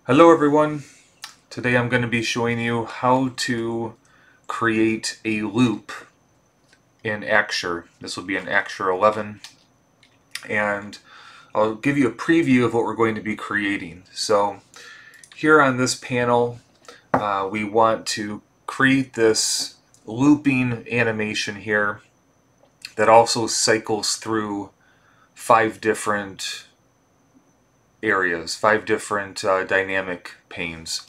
Hello everyone. Today I'm going to be showing you how to create a loop in Axure. This will be in Axure 11, and I'll give you a preview of what we're going to be creating. So here on this panel we want to create this looping animation here that also cycles through 5 different areas, 5 different dynamic panes.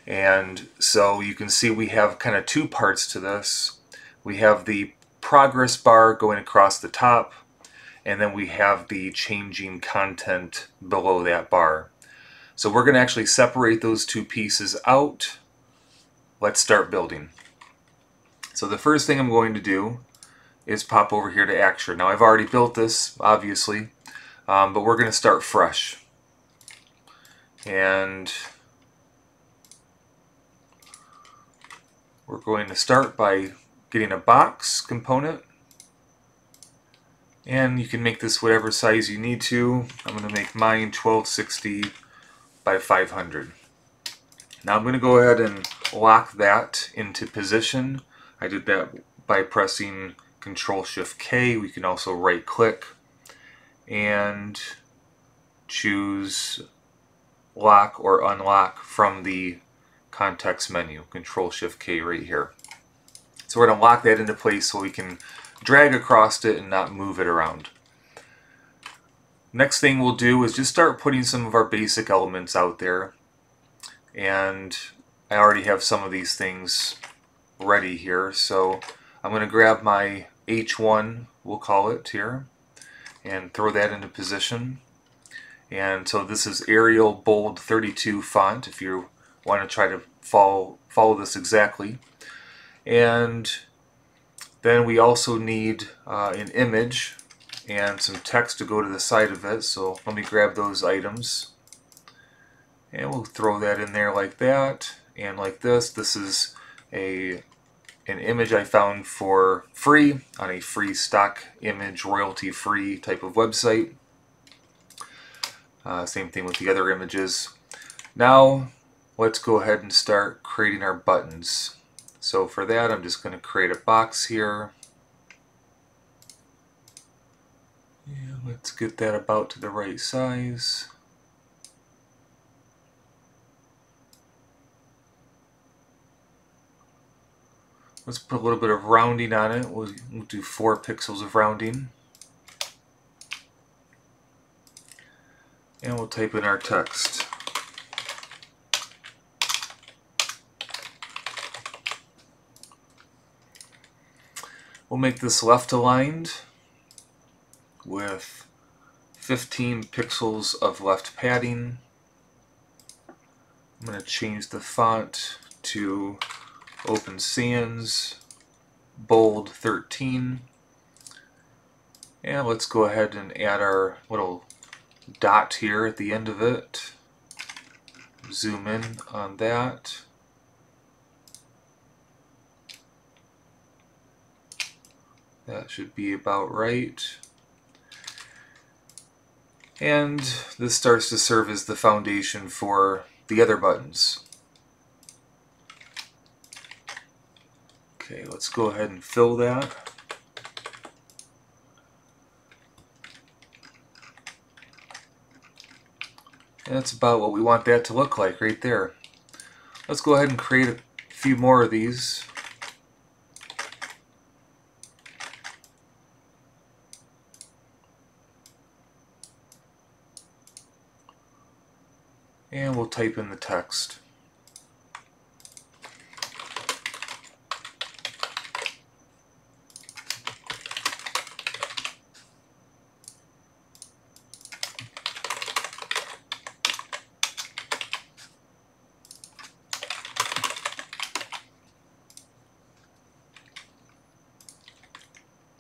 And so you can see we have kind of 2 parts to this. We have the progress bar going across the top, and then we have the changing content below that bar. So we're going to actually separate those 2 pieces out. Let's start building. So the first thing I'm going to do is pop over here to Axure. Now I've already built this, obviously, but we're going to start fresh. And we're going to start by getting a box component, and you can make this whatever size you need to. I'm going to make mine 1260 by 500. Now I'm going to go ahead and lock that into position. I did that by pressing Control-Shift-K. We can also right click and choose lock or unlock from the context menu. Control-Shift-K right here. So we're going to lock that into place so we can drag across it and not move it around. Next thing we'll do is just start putting some of our basic elements out there. And I already have some of these things ready here. So I'm going to grab my H1, we'll call it here, and throw that into position. And so this is Arial Bold 32 font if you want to try to follow this exactly. And then we also need an image and some text to go to the side of it. So let me grab those items, and we'll throw that in there like that and like this. This is an image I found for free on a free stock image, royalty-free type of website. Same thing with the other images. Now let's go ahead and start creating our buttons. So for that I'm just going to create a box here. And let's get that about to the right size. Let's put a little bit of rounding on it. We'll do 4 pixels of rounding. And we'll type in our text. We'll make this left aligned with 15 pixels of left padding. I'm going to change the font to Open Sans Bold 13. And let's go ahead and add our little dot here at the end of it. Zoom in on that. That should be about right. And this starts to serve as the foundation for the other buttons. Okay, let's go ahead and fill that. And that's about what we want that to look like right there. Let's go ahead and create a few more of these. And we'll type in the text.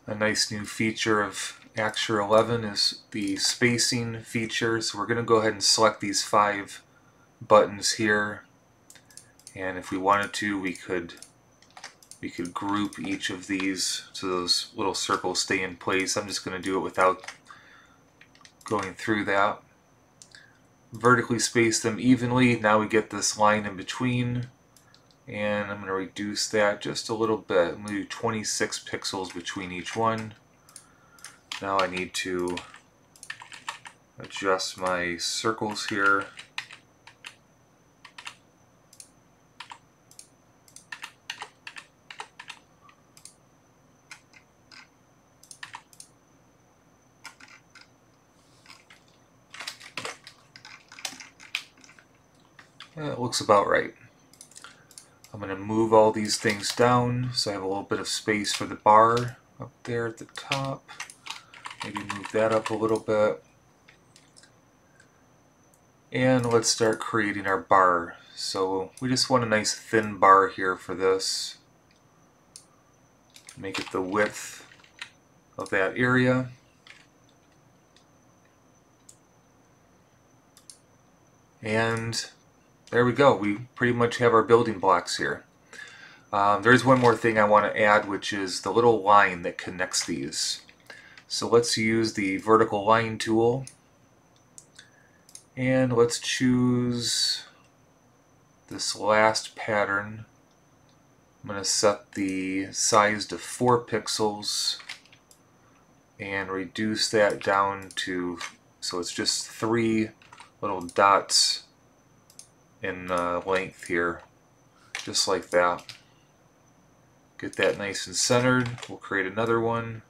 A nice new feature of Axure 11 is the spacing feature. So we're going to go ahead and select these 5 buttons here, and if we wanted to, we could group each of these so those little circles stay in place. I'm just going to do it without going through that. vertically space them evenly. Now we get this line in between, and I'm going to reduce that just a little bit. I'm going to do 26 pixels between each one. Now I need to adjust my circles here. It looks about right. I'm going to move all these things down so I have a little bit of space for the bar up there at the top. Maybe move that up a little bit. And let's start creating our bar. So we just want a nice thin bar here for this. Make it the width of that area. And there we go. We pretty much have our building blocks here. There's one more thing I want to add, which is the little line that connects these. So let's use the vertical line tool. And let's choose this last pattern. I'm going to set the size to 4 pixels and reduce that down to, so it's just 3 little dots in length here, just like that. Get that nice and centered. We'll create another one.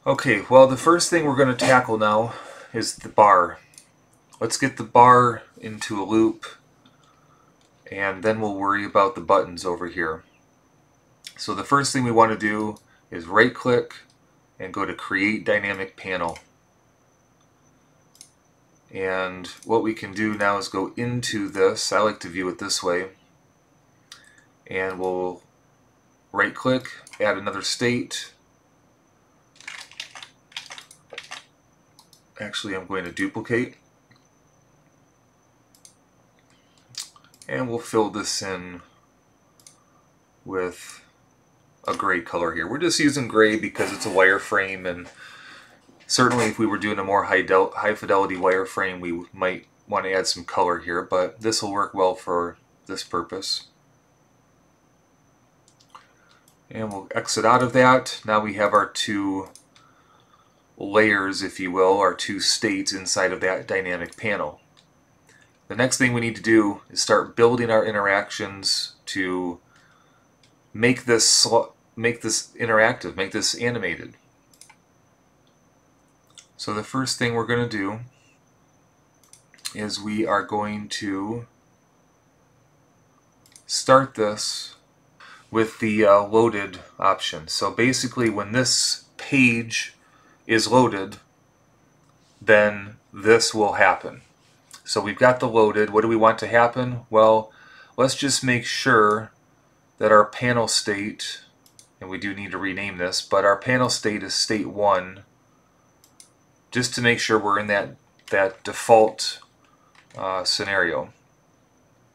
Okay, well, the first thing we're going to tackle now is the bar. Let's get the bar into a loop, and then we'll worry about the buttons over here. So the first thing we want to do is right-click and go to Create Dynamic Panel. And what we can do now is go into this. I like to view it this way. And we'll right-click, add another state. Actually, I'm going to duplicate. And we'll fill this in with a gray color here. We're just using gray because it's a wireframe, and certainly if we were doing a more high fidelity wireframe, we might want to add some color here, but this will work well for this purpose. And we'll exit out of that. Now we have our 2 layers, if you will, our 2 states inside of that dynamic panel. The next thing we need to do is start building our interactions to make this interactive, make this animated. So the first thing we're going to do is we are going to start this with the loaded option. So basically, when this page is loaded, then this will happen. So we've got the loaded. What do we want to happen? Well, let's just make sure that our panel state, and we do need to rename this, but our panel state is state 1, just to make sure we're in that default scenario.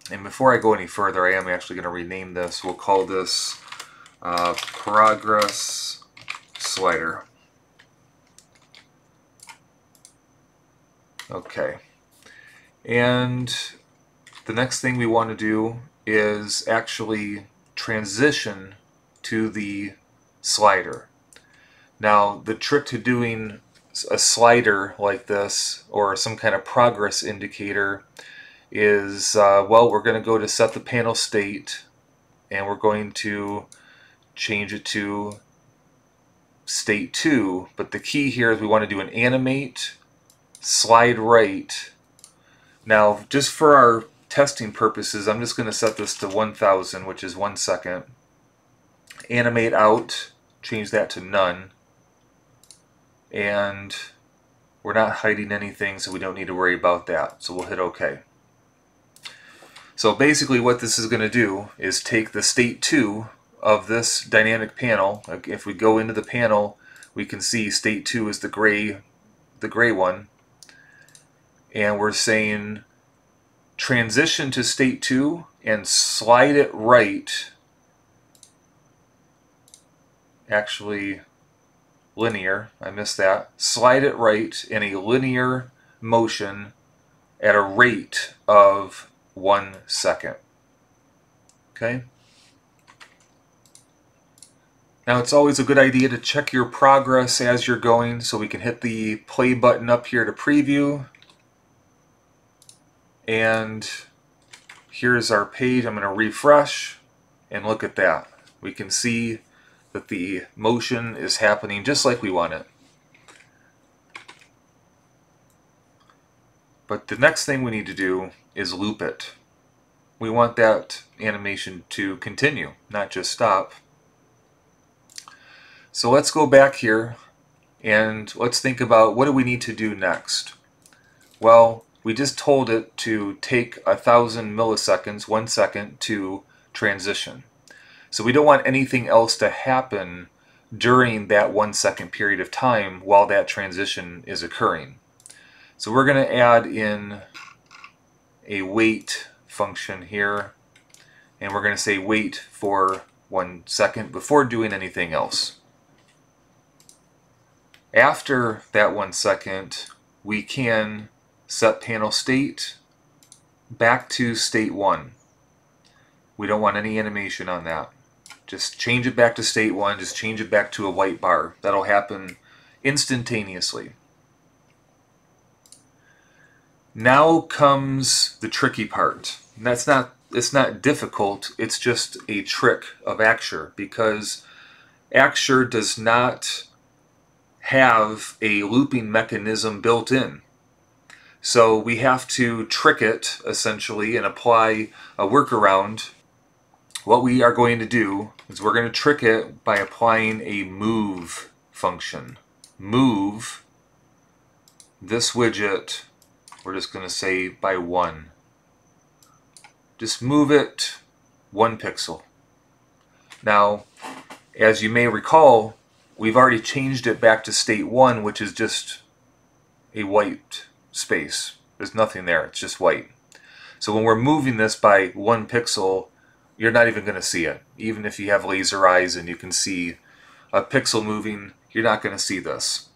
And before I go any further, I am actually going to rename this. We'll call this progress slider. Okay. And the next thing we want to do is actually transition to the slider. Now, the trick to doing a slider like this, or some kind of progress indicator, is, well, we're going to go to set the panel state, and we're going to change it to state 2. But the key here is we want to do an animate, slide right. Now, just for our testing purposes, I'm just going to set this to 1000, which is 1 second. Animate out, change that to none. And we're not hiding anything, so we don't need to worry about that. So we'll hit OK. So basically what this is going to do is take the state 2 of this dynamic panel. If we go into the panel, we can see state 2 is the gray one. And we're saying transition to state 2 and slide it right, actually linear, I missed that, slide it right in a linear motion at a rate of 1 second. Okay? Now it's always a good idea to check your progress as you're going, so we can hit the play button up here to preview. And here's our page. I'm going to refresh and look at that. We can see that the motion is happening just like we want it. But the next thing we need to do is loop it. We want that animation to continue, not just stop. So let's go back here and let's think about what do we need to do next. Well, we just told it to take 1,000 milliseconds, 1 second, to transition. So we don't want anything else to happen during that 1 second period of time while that transition is occurring. So we're going to add in a wait function here, and we're going to say wait for 1 second before doing anything else. After that 1 second, we can set panel state back to state 1. We don't want any animation on that. Just change it back to state 1, just change it back to a white bar. That'll happen instantaneously. Now comes the tricky part. And it's not difficult, it's just a trick of Axure, because Axure does not have a looping mechanism built in. So we have to trick it, essentially, and apply a workaround. What we are going to do is we're going to trick it by applying a move function. Move this widget, we're just going to say by 1. Just move it 1 pixel. Now, as you may recall, we've already changed it back to state 1, which is just a white space. There's nothing there, it's just white. So when we're moving this by 1 pixel, you're not even going to see it. Even if you have laser eyes and you can see a pixel moving, you're not going to see this.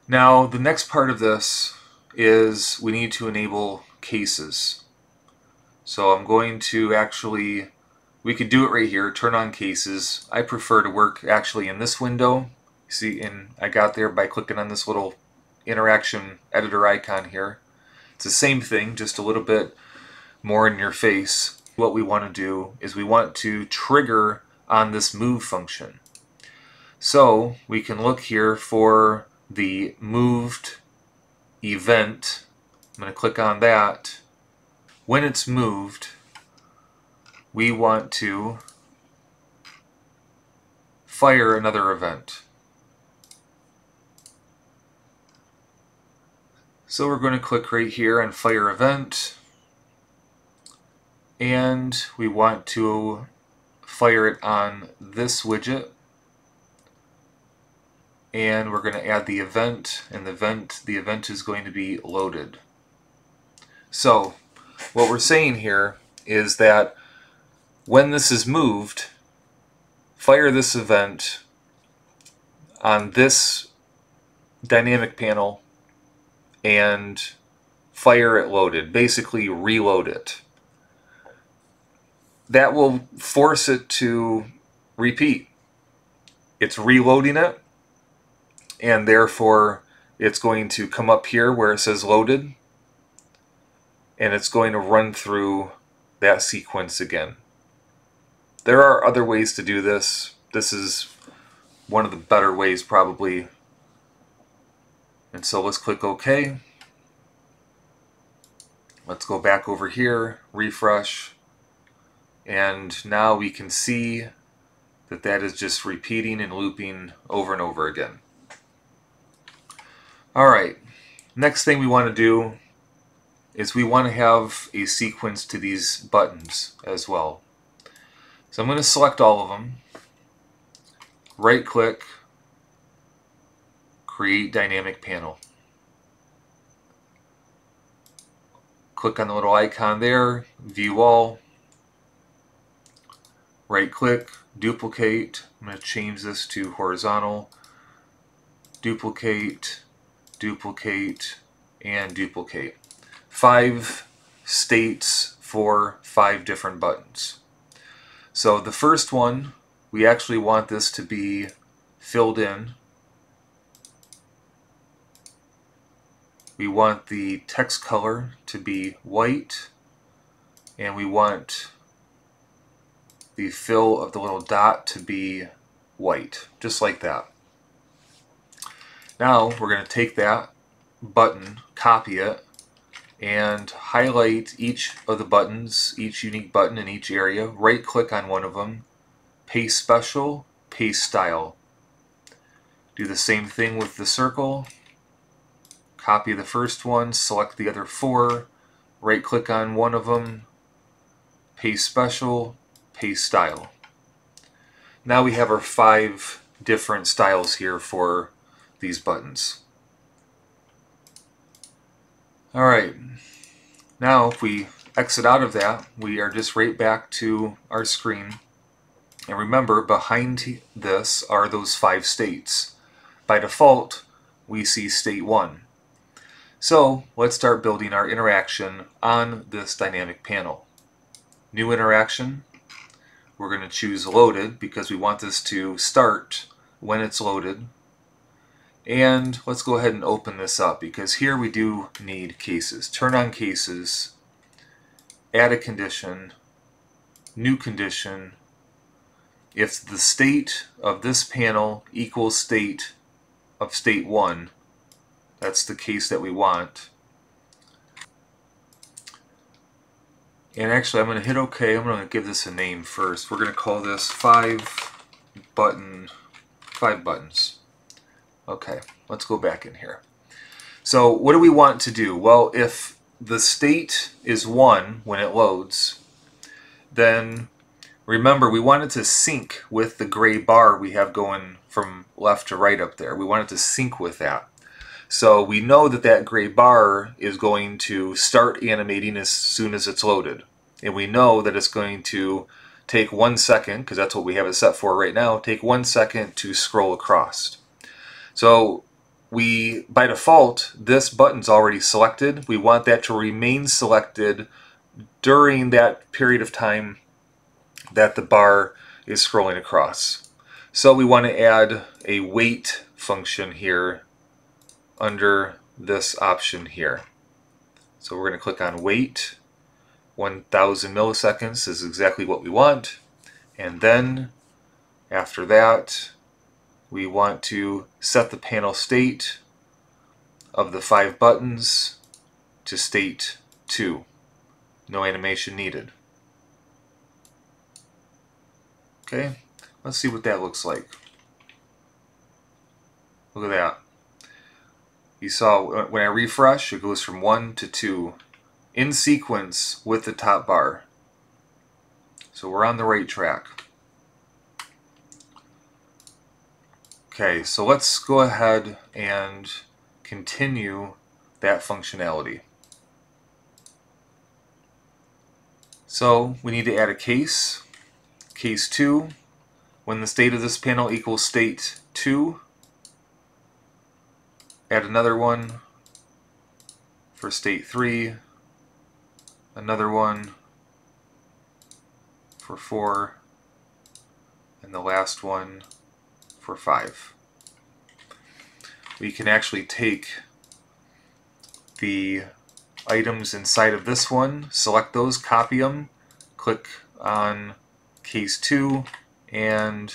Now, the next part of this is we need to enable cases. So I'm going to actually, we could do it right here, turn on cases. I prefer to work actually in this window. See, and I got there by clicking on this little interaction editor icon here. It's the same thing, just a little bit more in your face. What we want to do is we want to trigger on this move function. So we can look here for the moved event. I'm going to click on that. When it's moved, we want to fire another event. So we're going to click right here on fire event, and we want to fire it on this widget, and we're going to add the event, and the event is going to be loaded. So what we're saying here is that when this is moved, fire this event on this dynamic panel and fire it loaded, basically reload it. That will force it to repeat. It's reloading it, and therefore it's going to come up here where it says loaded, and it's going to run through that sequence again. There are other ways to do this. This is one of the better ways probably. And so let's click OK. Let's go back over here, refresh, and now we can see that that is just repeating and looping over and over again. Alright, next thing we want to do is we want to have a sequence to these buttons as well. So I'm going to select all of them, right click, create dynamic panel. click on the little icon there, view all, right click, duplicate. I'm going to change this to horizontal, duplicate, duplicate, and duplicate. 5 states for 5 different buttons. So the first one, we actually want this to be filled in. We want the text color to be white, and we want the fill of the little dot to be white, just like that. Now we're going to take that button, copy it, and highlight each of the buttons, each unique button in each area, right click on one of them, paste special, paste style. Do the same thing with the circle. Copy the first one, select the other 4, right click on one of them, paste special, paste style. Now we have our 5 different styles here for these buttons. Alright, now if we exit out of that, we are just right back to our screen. And remember, behind this are those 5 states. By default, we see state 1. So let's start building our interaction on this dynamic panel. New interaction. We're going to choose loaded because we want this to start when it's loaded. And let's go ahead and open this up because here we do need cases. Turn on cases, add a condition, new condition. If the state of this panel equals state of state 1, that's the case that we want. And actually I'm going to hit OK. I'm going to give this a name first. We're going to call this 5 buttons. Okay, let's go back in here. So what do we want to do? Well, if the state is 1 when it loads, then remember we want it to sync with the gray bar we have going from left to right up there. We want it to sync with that. So we know that that gray bar is going to start animating as soon as it's loaded. And we know that it's going to take 1 second, because that's what we have it set for right now, take 1 second to scroll across. So by default, this button's already selected. We want that to remain selected during that period of time that the bar is scrolling across. So we want to add a wait function here under this option here. So we're going to click on wait. 1000 milliseconds is exactly what we want. And then after that, we want to set the panel state of the 5 buttons to state 2. No animation needed. Okay, let's see what that looks like. Look at that. You saw when I refresh, it goes from 1 to 2 in sequence with the top bar. So we're on the right track. Okay, so let's go ahead and continue that functionality. So we need to add a case. Case 2, when the state of this panel equals state 2, add another one for state 3, another one for 4, and the last one for 5. We can actually take the items inside of this one, select those, copy them, click on case 2, and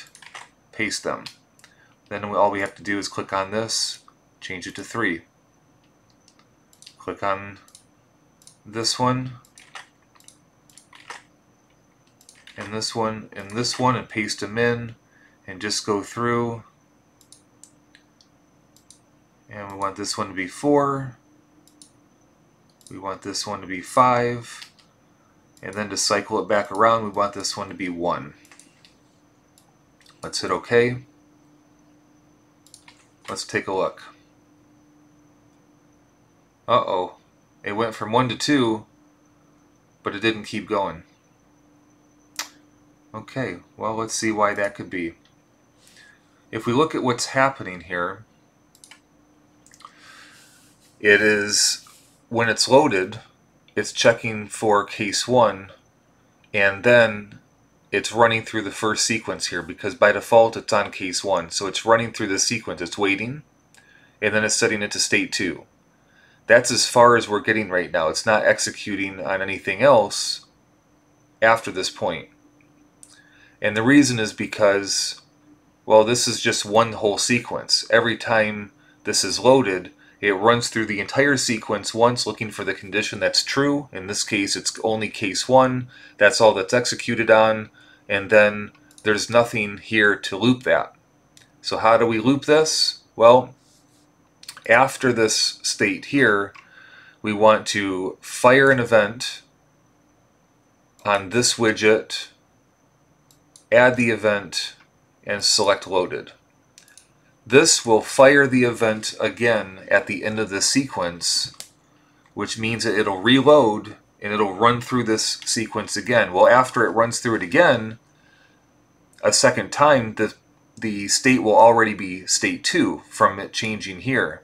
paste them. Then all we have to do is click on this, change it to 3. Click on this one, and this one, and this one, and paste them in, and just go through. And we want this one to be 4. We want this one to be 5. And then to cycle it back around, we want this one to be 1. Let's hit OK. Let's take a look. Uh-oh. It went from 1 to 2, but it didn't keep going. Okay, well, let's see why that could be. If we look at what's happening here, it is, when it's loaded, it's checking for case 1, and then it's running through the first sequence here, because by default it's on case 1. So it's running through the sequence, it's waiting, and then it's setting it to state 2. That's as far as we're getting right now. It's not executing on anything else after this point. And the reason is because, well, this is just one whole sequence. Every time this is loaded, it runs through the entire sequence once, looking for the condition that's true. In this case, it's only case 1. That's all that's executed on. And then there's nothing here to loop that. So how do we loop this? Well, after this state here, we want to fire an event on this widget, add the event, and select loaded. This will fire the event again at the end of the sequence, which means that it'll reload and it'll run through this sequence again. Well, after it runs through it again, a second time, the state will already be state 2 from it changing here.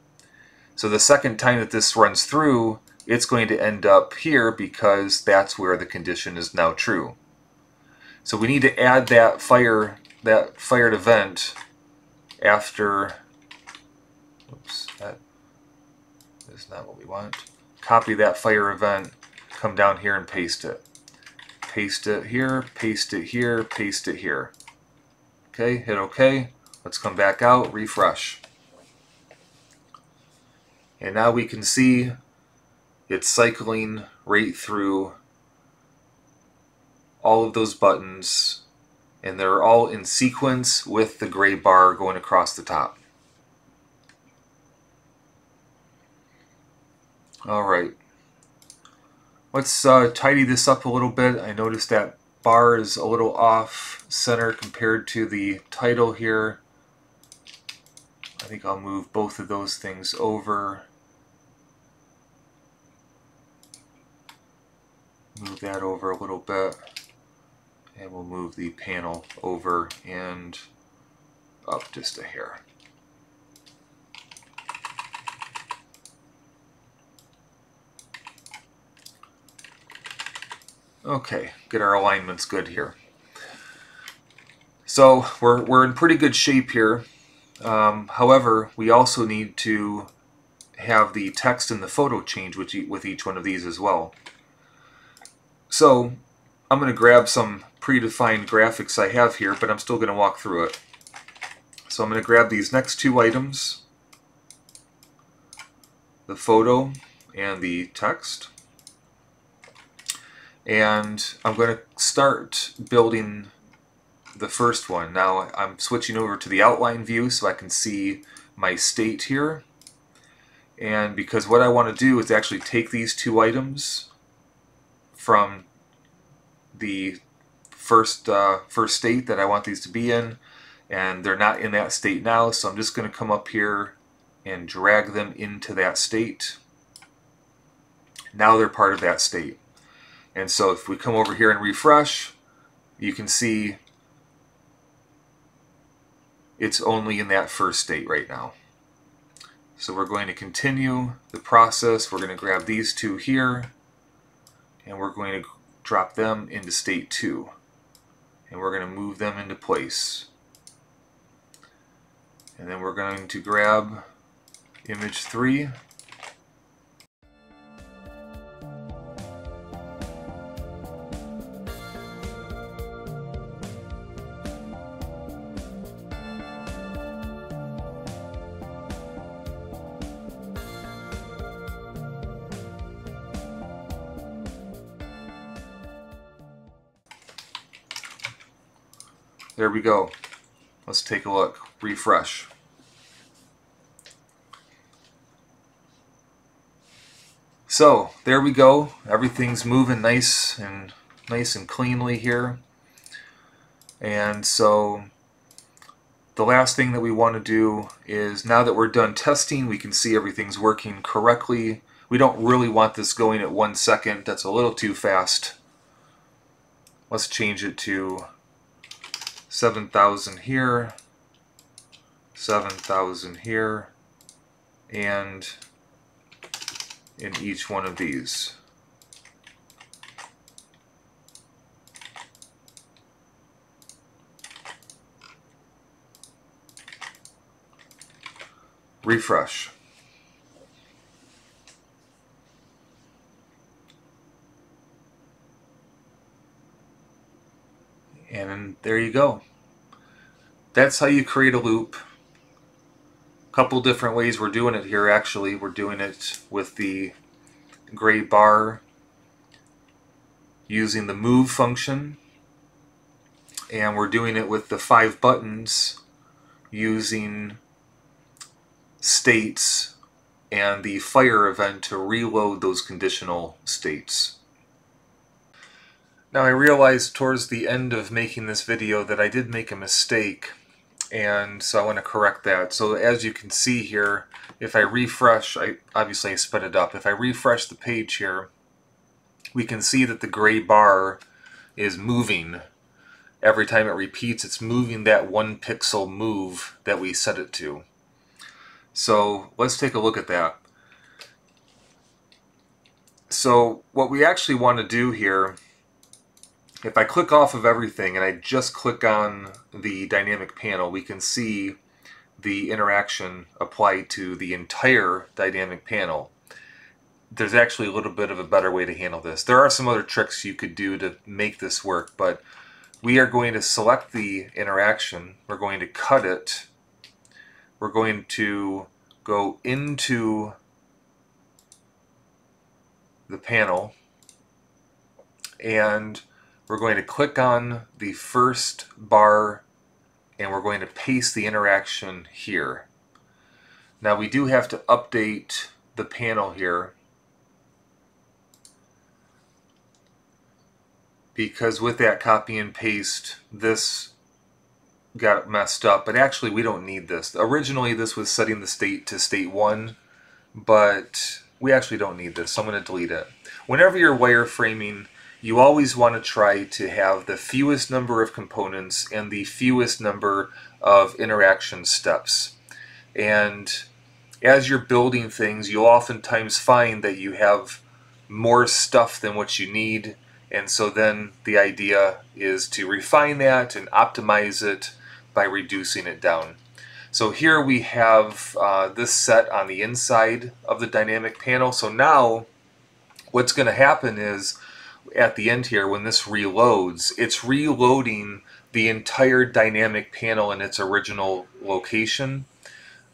So the second time that this runs through, it's going to end up here because that's where the condition is now true. So we need to add that fired event after, oops, that is not what we want. Copy that fire event, come down here and paste it. Paste it here, paste it here, paste it here. Okay, hit OK. Let's come back out, refresh. And now we can see it's cycling right through all of those buttons, and they're all in sequence with the gray bar going across the top. Alright, let's tidy this up a little bit. I noticed that bar is a little off center compared to the title here. I think I'll move both of those things over. Move that over a little bit. And we'll move the panel over and up just a hair. Okay, get our alignments good here. So we're in pretty good shape here. However, we also need to have the text and the photo change with each one of these as well. So I'm going to grab some predefined graphics I have here, but I'm still going to walk through it. So I'm going to grab these next two items, the photo and the text, and I'm going to start building the first one. Now I'm switching over to the outline view so I can see my state here, and because what I want to do is actually take these two items from the first state that I want these to be in, and they're not in that state now, so I'm just going to come up here and drag them into that state. Now they're part of that state. And so if we come over here and refresh, you can see it's only in that first state right now. So we're going to continue the process. We're going to grab these two here, and we're going to drop them into state 2. And we're going to move them into place. And then we're going to grab image 3. There we go. Let's take a look. Refresh. So there we go. Everything's moving nice and cleanly here. And so the last thing that we want to do is, now that we're done testing, we can see everything's working correctly. We don't really want this going at 1 second. That's a little too fast. Let's change it to 7,000 here, 7,000 here, and in each one of these. Refresh. And there you go. That's how you create a loop. A couple different ways we're doing it here actually. We're doing it with the gray bar using the move function, and we're doing it with the 5 buttons using states and the fire event to reload those conditional states. Now I realized towards the end of making this video that I did make a mistake, and so I want to correct that. So as you can see here, if I refresh, obviously I sped it up. If I refresh the page here, we can see that the gray bar is moving. Every time it repeats, it's moving that 1 pixel move that we set it to. So let's take a look at that. So what we actually want to do here, if I click off of everything and I just click on the dynamic panel, we can see the interaction applied to the entire dynamic panel. There's actually a little bit of a better way to handle this. There are some other tricks you could do to make this work, but we are going to select the interaction, we're going to cut it, we're going to go into the panel, and we're going to click on the first bar and we're going to paste the interaction here. Now we do have to update the panel here because with that copy and paste this got messed up, but actually we don't need this. Originally this was setting the state to state 1, but we actually don't need this, so I'm going to delete it. Whenever you're wireframing, you always want to try to have the fewest number of components and the fewest number of interaction steps. And as you're building things, you'll oftentimes find that you have more stuff than what you need, and so then the idea is to refine that and optimize it by reducing it down. So here we have this set on the inside of the dynamic panel. So now what's going to happen is at the end here, when this reloads, it's reloading the entire dynamic panel in its original location,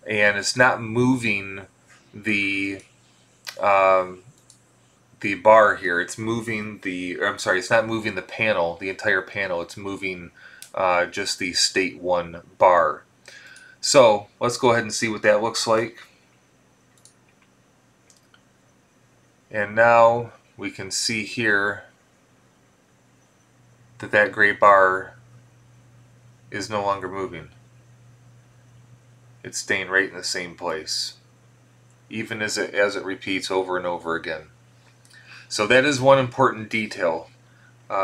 and it's not moving the bar here. It's moving it's not moving the panel, the entire panel. It's moving just the state 1 bar. So let's go ahead and see what that looks like. And now we can see here that that gray bar is no longer moving. It's staying right in the same place, even as it repeats over and over again. So that is one important detail,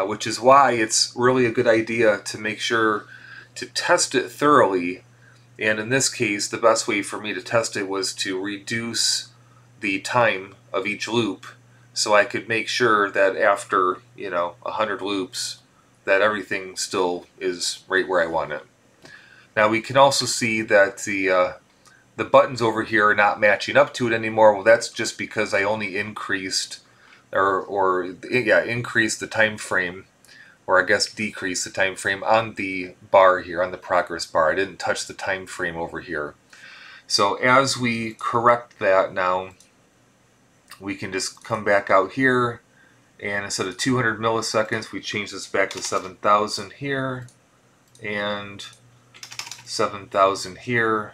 which is why it's really a good idea to make sure to test it thoroughly. And in this case, the best way for me to test it was to reduce the time of each loop, so I could make sure that after 100 loops that everything still is right where I want it. Now we can also see that the buttons over here are not matching up to it anymore. Well, that's just because I only increased increased the time frame, or I guess decreased the time frame on the bar here, on the progress bar. I didn't touch the time frame over here. So as we correct that now, we can just come back out here, and instead of 200 milliseconds, we change this back to 7,000 here, and 7,000 here,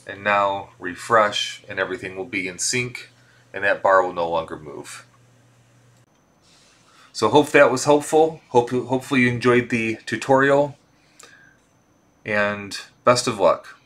and now refresh, and everything will be in sync, and that bar will no longer move. So hope that was helpful. Hopefully you enjoyed the tutorial, and best of luck.